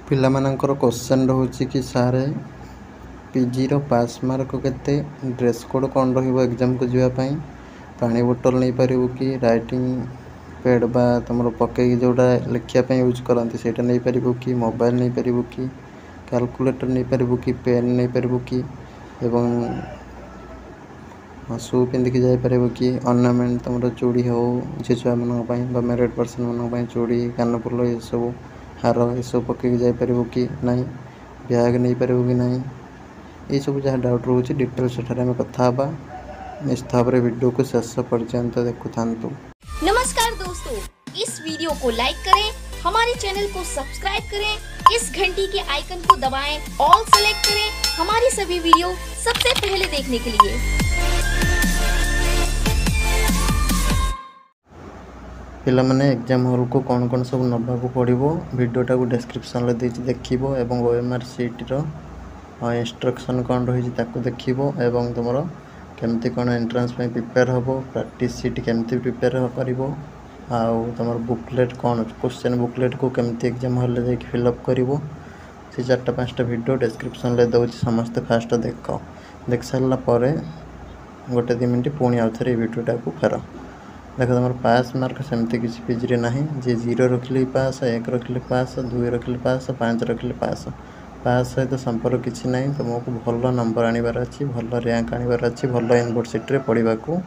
ପିଲାମାନଙ୍କର କ୍ୱେଶ୍ଚନ୍ ରହୁଛି କି ସାର୍ ପିଜିର ପାସ୍ ମାର୍କ କେତେ, ଡ୍ରେସ୍ କୋଡ଼୍ କ'ଣ ରହିବ ଏକ୍ଜାମ୍କୁ ଯିବା ପାଇଁ, ପାଣି ବୋଟଲ ନେଇପାରିବୁ କି, ରାଇଟିଂ ପ୍ୟାଡ଼୍ ବା ତୁମର ପକେଇକି ଯେଉଁଟା ଲେଖିବା ପାଇଁ ୟୁଜ୍ କରନ୍ତି ସେଇଟା ନେଇପାରିବୁ କି, ମୋବାଇଲ୍ ନେଇପାରିବୁ କି, କ୍ୟାଲକୁଲେଟର୍ ନେଇପାରିବୁ କି, ପେନ୍ ନେଇପାରିବୁ କି, ଏବଂ ସୁ ପିନ୍ଧିକି ଯାଇପାରିବୁ କି, ଅର୍ଣ୍ଣାମେଣ୍ଟ ତୁମର ଚୁଡ଼ି ହେଉ ଝିଅ ଛୁଆମାନଙ୍କ ପାଇଁ ବା ମ୍ୟାରେଡ଼୍ ପର୍ସନ୍ମାନଙ୍କ ପାଇଁ ଚୁଡ଼ି କାନଫୁଲ ଏସବୁ ହାର ଏସବୁ ପକେଇକି ଯାଇପାରିବୁ କି ନାହିଁ, ବ୍ୟାଗ୍ ନେଇପାରିବୁ କି ନାହିଁ, ଏସବୁ ଯାହା ଡାଉଟ୍ ରହୁଛି डिटेल्स सेठारे आम कथा हेबा। निश्चित भाव में वीडियो को शेष पर्यंत देखुथांतु। नमस्कार दोस्तों, इस वीडियो को लाइक करें, हमारे चैनल को सब्सक्राइब करें, इस घंटी के आइकन को दबाएं, ऑल सेलेक्ट करें हमारी सभी वीडियो सबसे पहले देखने के लिए। पिला माने एग्जाम हॉल को कौन कौन सब नवा को पड़ो भिडियोटा को डिस्क्रिप्शन में देती देखिबो एवं ओएमआर सीट रो इंस्ट्रक्शन कौन रही देखिबो एवं तुमर केमती कौन एंट्रांस में प्रिपेयर हम प्रैक्टिस सीट केमती प्रिपेयर करिवो आउ तुम बुकलेट कौन क्वेश्चन बुकलेट को केमती एग्जाम हॉल ले जाके फिलअप करिवो से 4-5टा वीडियो डिस्क्रिप्शन ले दउछि समस्त फास्ट देख सारा पर गोटे 2 मिनट पुणी आउ थे वीडियोटा को फेर देख तुम पास मार्क सेमती किसी पीजी नहीं जी 0 रखिले पास 1 रखिले पास 2 रखिले पास 5 रखिले पास सहित संपर्क किसी ना तुमको भल नंबर आनबार अच्छी भल रैंक आनबार अच्छी भल यूनिवर्सिटी पढ़ा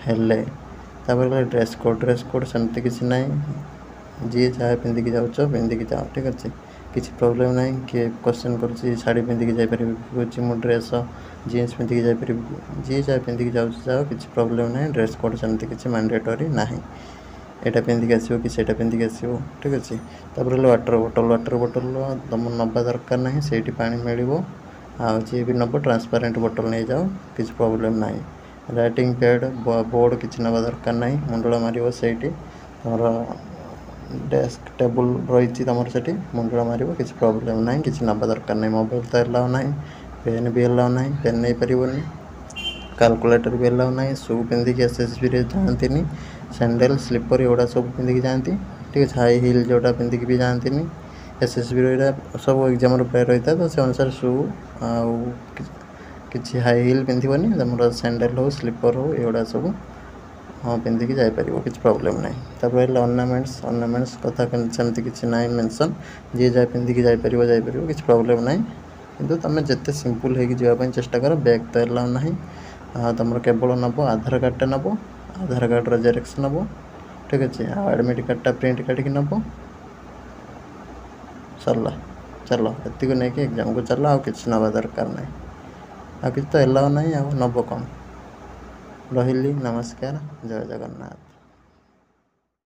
हेले ड्रेस कोड सेमती किसी ना जी जहाँ पिंधिकी जाओ पिंधिकी जाओ ठीक अच्छे किसी प्रोब्लेम ना किए क्वेश्चन कर शाढ़ी पिंधिकी जापरि मो ड्रेस जीन्स पिंधिकी जापरि जी जहाँ पिंधिकी जाओ किसी प्रोब्लेम ना ड्रेस कोड सेमती किसी मैंडेटरी ना यहाँ पिंधिकी आसो कि सेटा पिंधिकी आसो ठीक अच्छे वाटर बोटल तुम नवा दरकार ना से पानी मिल जी भी नब ट्रांसपेरेंट बोटल नहीं जाओ किसी प्रोब्लेम ना राइटिंग पैड बोर्ड किसी नवा दरकार ना मुंडल मार से तुम डेस्क टेबुल रही तुम से मुंडल मार किसी प्रोब्लेम ना किसी नवा दरकार ना मोबाइल तो एलाउ ना पेन भी एलाउ ना पेन नहीं पारनी कैलकुलेटर भी एलाउ ना शू पिंधिकी एसएसबी जाती सैंडल स्लीपर एगुड़ा सब पिंधिकी जाती ठीक है हाई हिल जोटा पिंधिकी भी जाती एसएसबी सब एग्जाम प्राय रही था तो से अनुसार शू आउ कि हाई हिल पिंधबनी तुम सैंडल हो स्लीपर हो एगुड़ा सब हाँ पिंधिकी जापर किसी प्रोब्लेम ना तापर ऑर्नामेंट्स कथा सेमती किसी ना मेंशन जी जहाँ पिंधिकी जापर किसी प्रोब्लेम ना किंतु तुम जिते सिंपल होगी चेष्टा कर बैग तो एलाउ ना तुम केवल नब आधार कार्डटा नब आधार कार्ड जेरेक्स नब ठीक अच्छे एडमिट कार्डटा प्रिंट काटिक नब सरला चल एति नहीं कि एग्जाम को चल आ किसी नवा दरकार ना आ किसी तो एलाउ ना आ नब कौन रही नमस्कार जय जगन्नाथ।